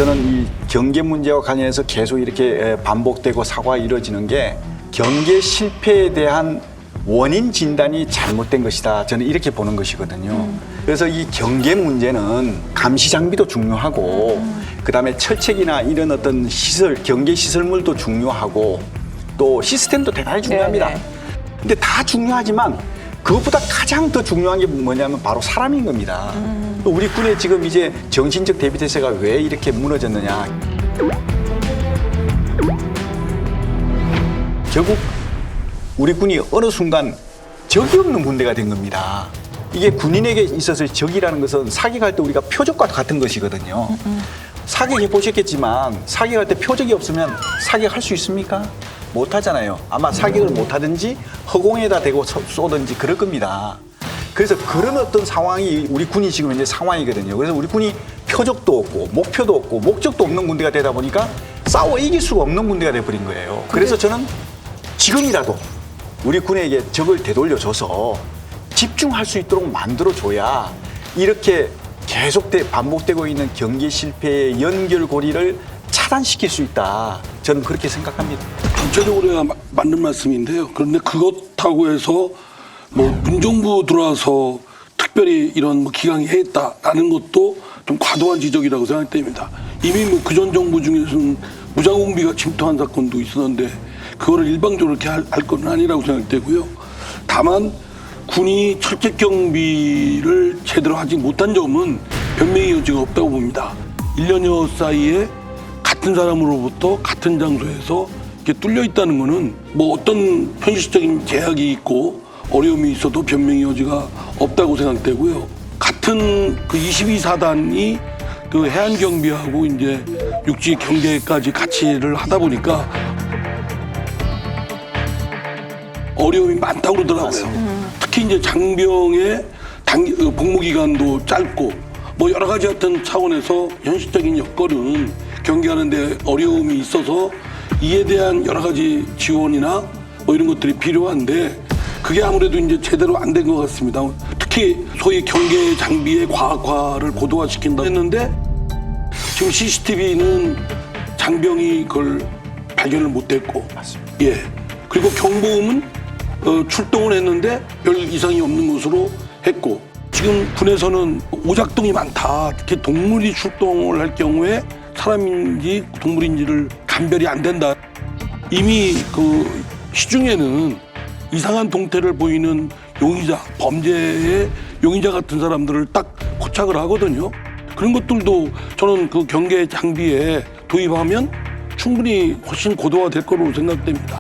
저는 이 경계 문제와 관련해서 계속 이렇게 반복되고 사고가 이루어지는 게 경계 실패에 대한 원인 진단이 잘못된 것이다. 저는 이렇게 보는 것이거든요. 그래서 이 경계 문제는 감시 장비도 중요하고 그다음에 철책이나 이런 어떤 시설, 경계 시설물도 중요하고 또 시스템도 대단히 중요합니다. 네네. 근데 다 중요하지만 그것보다 가장 더 중요한 게 뭐냐면 바로 사람인 겁니다. 우리 군의 지금 이제 정신적 대비 태세가 왜 이렇게 무너졌느냐. 결국 우리 군이 어느 순간 적이 없는 군대가 된 겁니다. 이게 군인에게 있어서 적이라는 것은 사격할 때 우리가 표적과 같은 것이거든요. 사격해 보셨겠지만 사격할 때 표적이 없으면 사격할 수 있습니까? 못 하잖아요. 아마 사격을 못 하든지 허공에다 대고 쏘든지 그럴 겁니다. 그래서 그런 어떤 상황이 우리 군이 지금 현재 상황이거든요. 그래서 우리 군이 표적도 없고 목표도 없고 목적도 없는 군대가 되다 보니까 싸워 이길 수가 없는 군대가 돼버린 거예요. 그래서 저는 지금이라도 우리 군에게 적을 되돌려줘서 집중할 수 있도록 만들어줘야 이렇게 계속 반복되고 있는 경계 실패의 연결고리를 차단시킬 수 있다. 저는 그렇게 생각합니다. 전체적으로 맞는 말씀인데요. 그런데 그렇다고 해서 뭐 문정부 들어와서 특별히 이런 뭐 기강이 했다라는 것도 좀 과도한 지적이라고 생각됩니다. 이미 뭐 그전 정부 중에서는 무장공비가 침투한 사건도 있었는데 그거를 일방적으로 이렇게 할 건 아니라고 생각되고요. 다만 군이 철책 경비를 제대로 하지 못한 점은 변명의 여지가 없다고 봅니다. 1년여 사이에 같은 사람으로부터 같은 장소에서 이렇게 뚫려 있다는 거는 뭐 어떤 현실적인 제약이 있고 어려움이 있어도 변명의 여지가 없다고 생각되고요. 같은 그 22사단이 그 해안 경비하고 이제 육지 경계까지 같이 일을 하다 보니까 어려움이 많다고 그러더라고요. 특히 이제 장병의 복무 기간도 짧고 뭐 여러 가지 같은 차원에서 현실적인 여건은 경계하는데 어려움이 있어서 이에 대한 여러 가지 지원이나 뭐 이런 것들이 필요한데 그게 아무래도 이제 제대로 안 된 것 같습니다. 특히 소위 경계 장비의 과학화를 고도화시킨다 했는데 지금 CCTV는 장병이 그걸 발견을 못했고, 맞습니다. 예. 그리고 경보음은 출동을 했는데 별 이상이 없는 것으로 했고, 지금 군에서는 오작동이 많다. 특히 동물이 출동을 할 경우에 사람인지 동물인지를 감별이 안 된다. 이미 그 시중에는 이상한 동태를 보이는 용의자, 범죄의 용의자 같은 사람들을 딱 포착을 하거든요. 그런 것들도 저는 그 경계 장비에 도입하면 충분히 훨씬 고도화될 거로 생각됩니다.